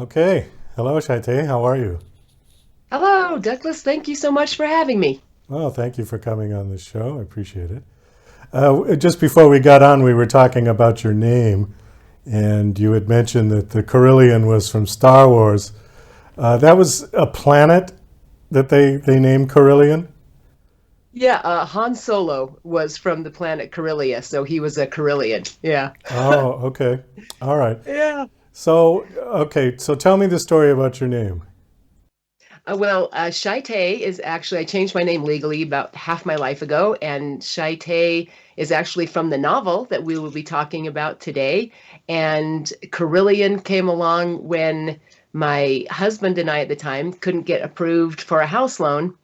Okay. Hello, Shytei. How are you? Hello, Douglas. Thank you so much for having me. Well, thank you for coming on the show. I appreciate it. Just before we got on, we were talking about your name, and you had mentioned that the Corellian was from Star Wars. That was a planet that they named Corellian? Yeah, Han Solo was from the planet Corellia, so he was a Corellian. Yeah. Oh, okay. All right. Yeah. So tell me the story about your name. Shytei is actually, I changed my name legally about half my life ago, and Shytei is actually from the novel that we will be talking about today. And Corellian came along when my husband and I at the time couldn't get approved for a house loan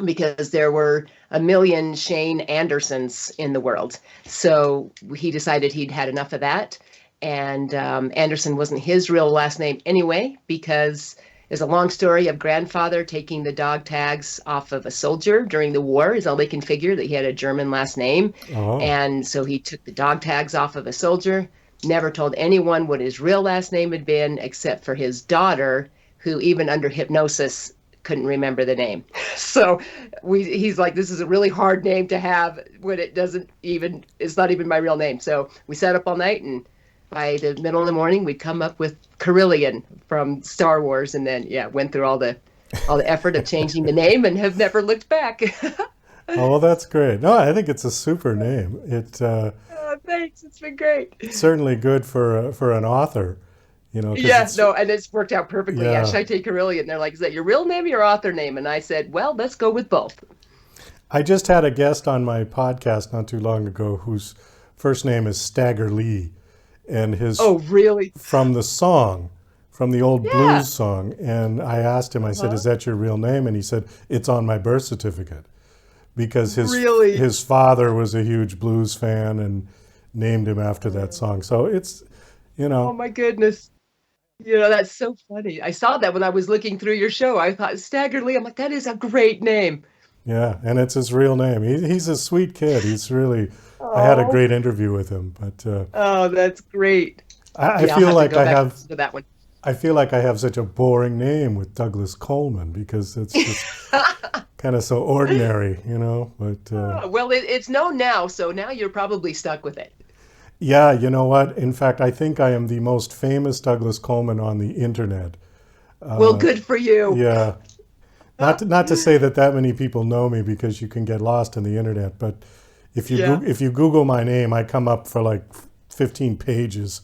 because there were a million Shane Andersons in the world. So he decided he'd had enough of that. And Anderson wasn't his real last name anyway, because there's a long story of grandfather taking the dog tags off of a soldier during the war, is all they can figure that he had a German last name. Oh, And so he took the dog tags off of a soldier, never told anyone what his real last name had been, except for his daughter, who even under hypnosis couldn't remember the name. So he's like, this is a really hard name to have when it's not even my real name. So we sat up all night, and by the middle of the morning, we'd come up with Corellian from Star Wars, and then yeah, went through all the effort of changing the name and have never looked back. oh, well, that's great. No, I think it's a super name. Thanks, it's been great. Certainly good for an author, because Yeah, it's no, and it's worked out perfectly. Yeah, yeah. Shytei Corellian. They're like, is that your real name or your author name? And I said, well, let's go with both. I just had a guest on my podcast not too long ago whose first name is Stagger Lee, and his Oh, really? from the song, from the old Yeah. blues song. And I asked him, I said, Uh-huh. "Is that your real name?" And he said, "It's on my birth certificate," because Really? his father was a huge blues fan and named him after that song. So it's, you Oh know, my goodness. That's so funny. I saw that when I was looking through your show. I thought Staggerly. I'm like, that is a great name. yeah, and it's his real name. He's a sweet kid. He's really. I had a Oh, great interview with him, but oh, that's great. I Yeah, I'll feel have to like go I back and have listen to that one. I feel like I have such a boring name with Douglas Coleman because it's just kind of so ordinary, But Oh, well, it's known now, so now you're probably stuck with it. yeah, you know what? In fact, I think I am the most famous Douglas Coleman on the internet. Well, good for you. Yeah, not to say that many people know me because you can get lost in the internet, but Yeah. if you Google my name, I come up for like 15 pages.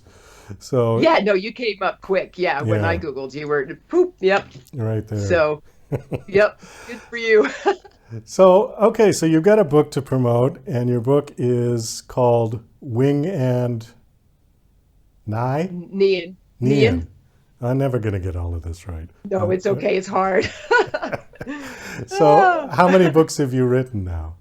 So Yeah, no, you came up quick. Yeah, when I yeah, Googled, you were poop. Yep. right there. So, yep, good for you. So, okay, so you've got a book to promote, and your book is called Wing and Nye? Nian. Nian. Nian? I'm never going to get all of this right. No, it's okay. It's hard. So, how many books have you written now?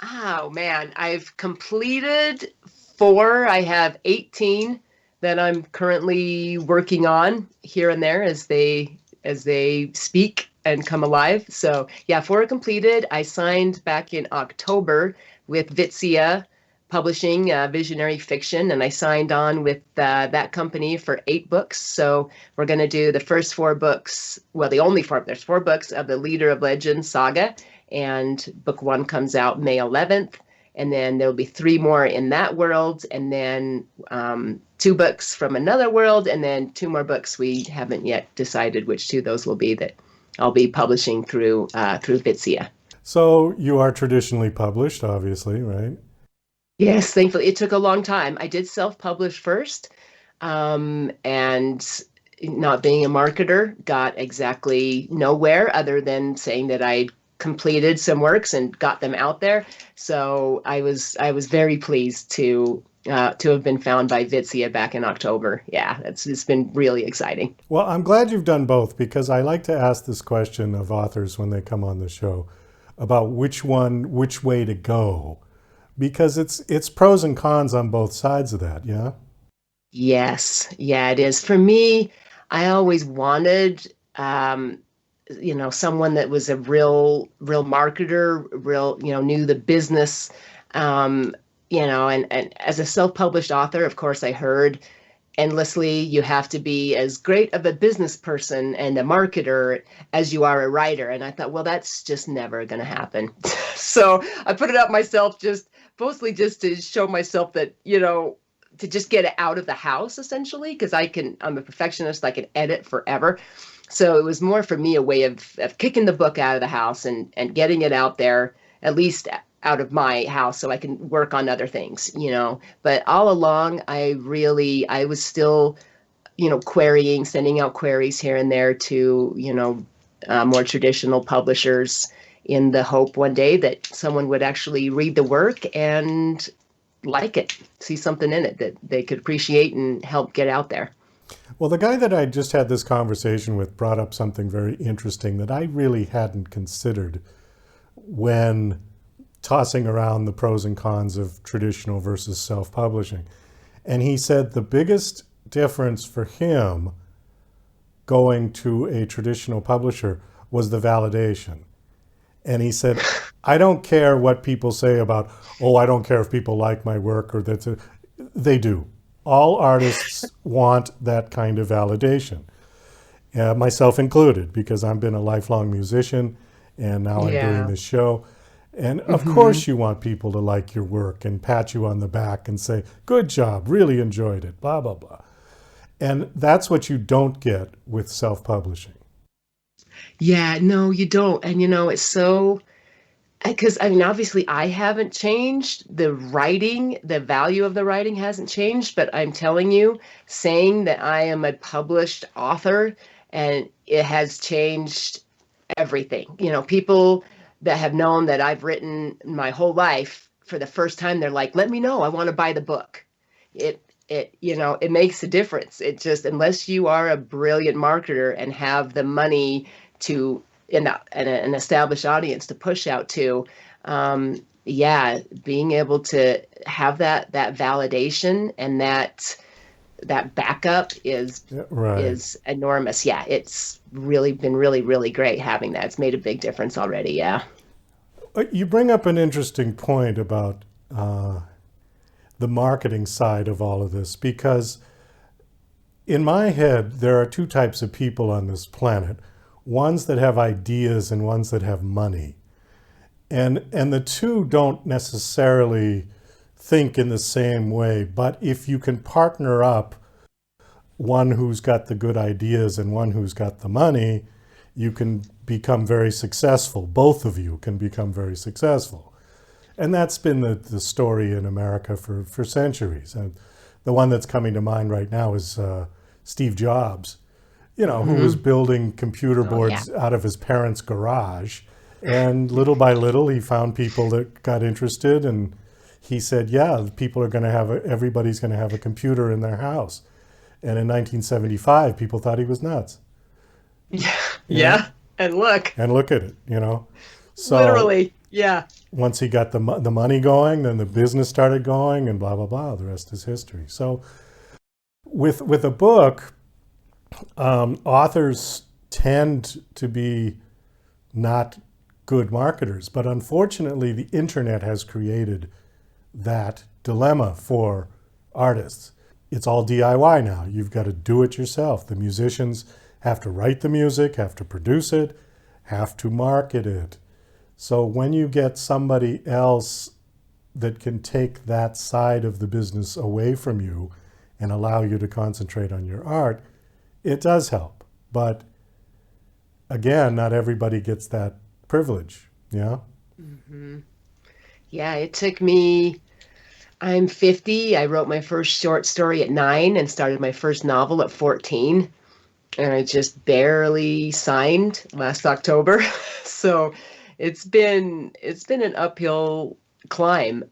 Oh man, I've completed four. I have 18 that I'm currently working on here and there as they speak and come alive. So yeah, four are completed. I signed back in October with VIZIA Publishing, Visionary Fiction, and I signed on with that company for 8 books. So we're going to do the first 4 books. Well, the only four. There's 4 books of the Leader of Legends saga, and book 1 comes out May 11th. And then there'll be 3 more in that world, and then 2 books from another world, and then 2 more books. We haven't yet decided which 2 those will be that I'll be publishing through Vizia. So, you are traditionally published, obviously, right? Yes, thankfully it took a long time. I did self-publish first, and not being a marketer, got exactly nowhere other than saying that I completed some works and got them out there. So I was very pleased to have been found by Vizia back in October. Yeah, it's been really exciting. Well, I'm glad you've done both because I like to ask this question of authors when they come on the show about which way to go, because it's pros and cons on both sides of that, yeah? Yes, yeah, it is. For me, I always wanted someone that was a real marketer, real, knew the business. Um, and as a self-published author, of course, I heard endlessly. You have to be as great of a business person and a marketer as you are a writer. And I thought, well, that's just never going to happen. So I put it up myself, just mostly just to show myself that, to just get it out of the house, essentially, because I'm a perfectionist. I can edit forever. So it was more for me a way of kicking the book out of the house and getting it out there, at least out of my house, so I can work on other things. But all along, I was still, querying, sending out queries here and there to, more traditional publishers in the hope one day that someone would actually read the work and like it, see something in it that they could appreciate and help get out there. Well, the guy that I just had this conversation with brought up something very interesting that I really hadn't considered when tossing around the pros and cons of traditional versus self-publishing. And he said the biggest difference for him going to a traditional publisher was the validation. And he said, I don't care what people say about, oh, I don't care if people like my work or that. They do. All artists want that kind of validation, myself included, because I've been a lifelong musician and now I'm doing this show. And of course you want people to like your work and pat you on the back and say, good job, really enjoyed it, blah, blah, blah. And that's what you don't get with self-publishing. Yeah, no, you don't. And it's so, because obviously I haven't changed. The writing, the value of the writing hasn't changed, but I'm telling you, saying that I am a published author, and it has changed everything. People that have known that I've written my whole life, for the first time, they're like, let me know, I want to buy the book. It makes a difference. It just, unless you are a brilliant marketer and have the money to an established audience to push out to, being able to have that validation and that backup is enormous. Yeah, it's really been really, really great having that. It's made a big difference already. Yeah. You bring up an interesting point about the marketing side of all of this, because in my head, there are two types of people on this planet. Ones that have ideas and ones that have money. And the two don't necessarily think in the same way, but if you can partner up one who's got the good ideas and one who's got the money, you can become very successful. Both of you can become very successful. And that's been the story in America for centuries. And the one that's coming to mind right now is Steve Jobs, who was building computer boards out of his parents' garage. And little by little, he found people that got interested. And he said, everybody's going to have a computer in their house. And in 1975, people thought he was nuts. Yeah. And look at it, So literally, yeah. Once he got the money going, then the business started going, and blah, blah, blah. The rest is history. So with a book, authors tend to be not good marketers, but unfortunately the internet has created that dilemma for artists. It's all DIY now. You've got to do it yourself. The musicians have to write the music, have to produce it, have to market it. So when you get somebody else that can take that side of the business away from you and allow you to concentrate on your art, it does help. But again, not everybody gets that privilege. Yeah. Mm-hmm. Yeah, it took me, I'm 50. I wrote my first short story at 9 and started my first novel at 14. And I just barely signed last October. So it's been an uphill climb.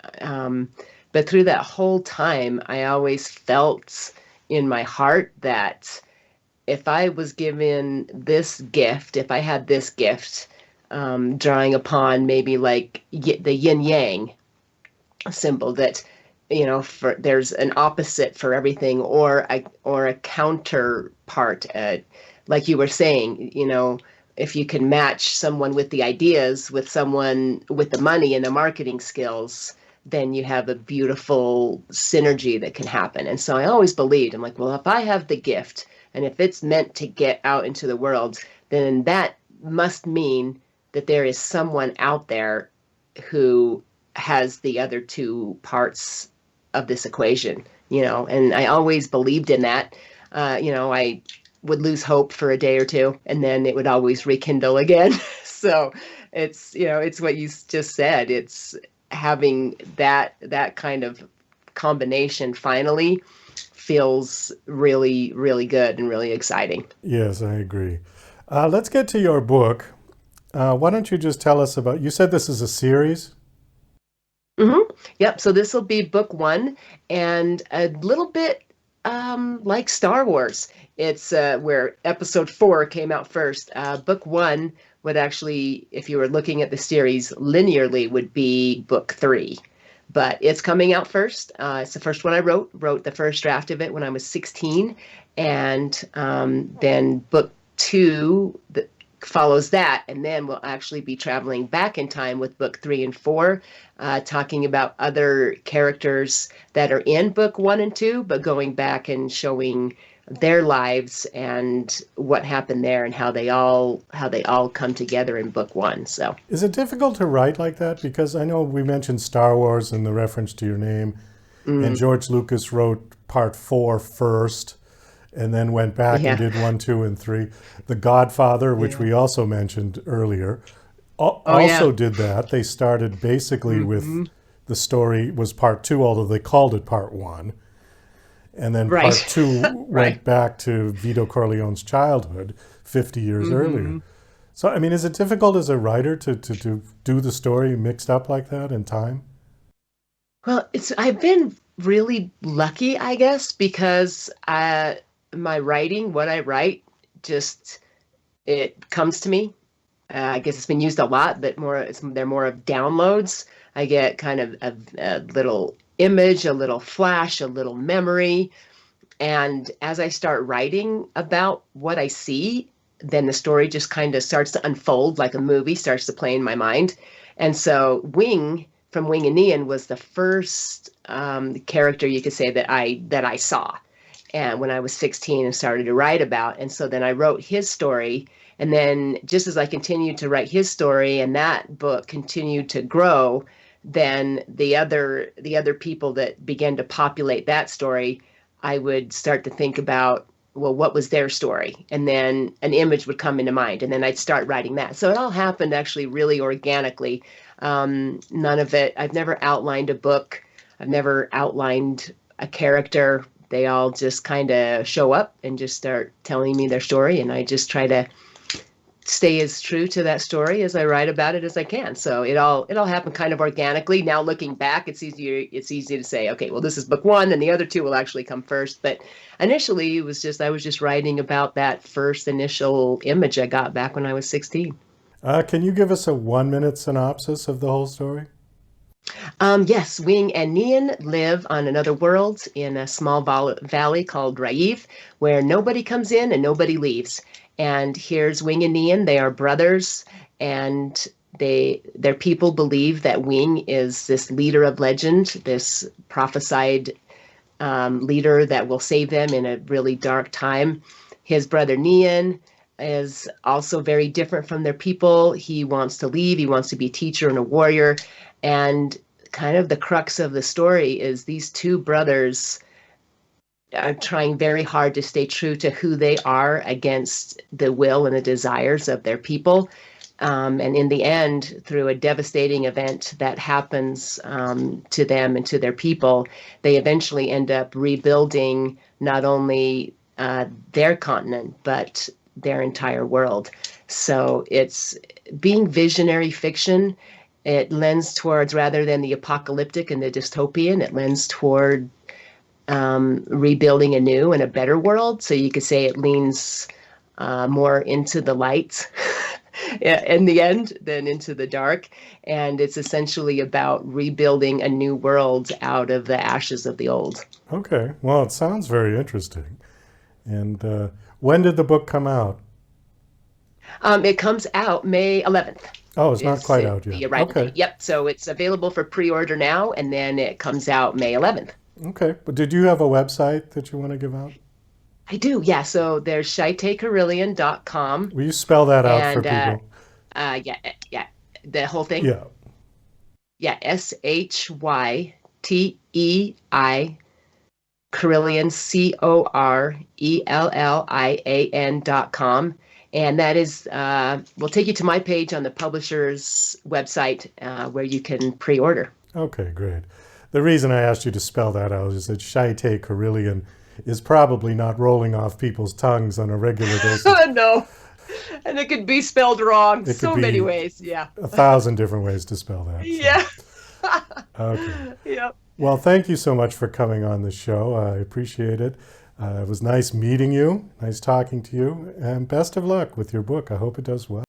But through that whole time, I always felt in my heart that if I was given this gift, if I had this gift, drawing upon maybe like the yin yang symbol, that there's an opposite for everything, or a counterpart, like you were saying, if you can match someone with the ideas with someone with the money and the marketing skills, then you have a beautiful synergy that can happen. And so I always believed, I'm like, well, if I have the gift and if it's meant to get out into the world, then that must mean that there is someone out there who has the other two parts of this equation, and I always believed in that. I would lose hope for a day or two and then it would always rekindle again. So it's what you just said. It's having that kind of combination finally feels really, really good and really exciting. Yes, I agree. Let's get to your book. Why don't you just tell us about, you said this is a series? Yep. So this will be book one, and a little bit like Star Wars. It's where episode 4 came out first. Book one would actually, if you were looking at the series linearly, would be book 3. But it's coming out first. It's the first one I wrote the first draft of it when I was 16. And then book 2 follows that. And then we'll actually be traveling back in time with book 3 and 4, talking about other characters that are in book 1 and 2, but going back and showing their lives and what happened there and how they all come together in book 1. So Is it difficult to write like that? Because I know we mentioned Star Wars and the reference to your name, and George Lucas wrote part 4 first, and then went back and did 1, 2, and 3. The Godfather, which we also mentioned earlier, also did that. They started basically with the story was part 2, although they called it part 1. And then part 2 went back to Vito Corleone's childhood 50 years earlier. So, I mean, is it difficult as a writer to do the story mixed up like that in time? Well, I've been really lucky, I guess, because my writing, what I write, just it comes to me. I guess it's been used a lot, but they're more of downloads. I get kind of a little image, a little flash, a little memory. And as I start writing about what I see, then the story just kind of starts to unfold like a movie, starts to play in my mind. And so Wing from Wing and Neon was the first character you could say that I saw. And when I was 16 and started to write about. And so then I wrote his story. And then just as I continued to write his story and that book continued to grow, then the other people that began to populate that story, I would start to think about, well, what was their story? And then an image would come into mind, and then I'd start writing that. So it all happened actually really organically. None of it, I've never outlined a book. I've never outlined a character. They all just kind of show up and just start telling me their story, and I just try to stay as true to that story as I write about it as I can. So it all happened kind of organically. Now looking back, it's easy to say, okay, well, this is book 1 and the other 2 will actually come first. But initially I was just writing about that first initial image I got back when I was 16. Can you give us a 1-minute synopsis of the whole story? Yes, Wing and Neon live on another world in a small valley called Raiv, where nobody comes in and nobody leaves. And here's Wing and Neon. They are brothers, and their people believe that Wing is this leader of legend, this prophesied leader that will save them in a really dark time. His brother Neon is also very different from their people. He wants to leave. He wants to be a teacher and a warrior. And kind of the crux of the story is these two brothers are trying very hard to stay true to who they are against the will and the desires of their people. And in the end, through a devastating event that happens to them and to their people, they eventually end up rebuilding not only their continent, but their entire world. So it's being visionary fiction. It lends towards, rather than the apocalyptic and the dystopian, it lends toward rebuilding a new and a better world. So you could say it leans more into the light in the end than into the dark. And it's essentially about rebuilding a new world out of the ashes of the old. Okay, well, it sounds very interesting. And when did the book come out? It comes out May 11th. Oh, it's not is quite out yet. the arrival Okay. date. Yep. So it's available for pre-order now, and then it comes out May 11th. Okay. But did you have a website that you want to give out? I do. Yeah. So there's shyteicorellian.com, Will you spell that out for and people? yeah, yeah, the whole thing. Yeah. Yeah, Shytei Corellian, Corellian.com. And that is, will take you to my page on the publisher's website where you can pre-order. Okay, great. The reason I asked you to spell that out is that Shytei Corellian is probably not rolling off people's tongues on a regular basis. No, and it could be spelled wrong It could so be many ways. Yeah. 1,000 different ways to spell that. So. Yeah. Okay. Yep. Well, thank you so much for coming on the show. I appreciate it. It was nice meeting you, nice talking to you, and best of luck with your book. I hope it does well.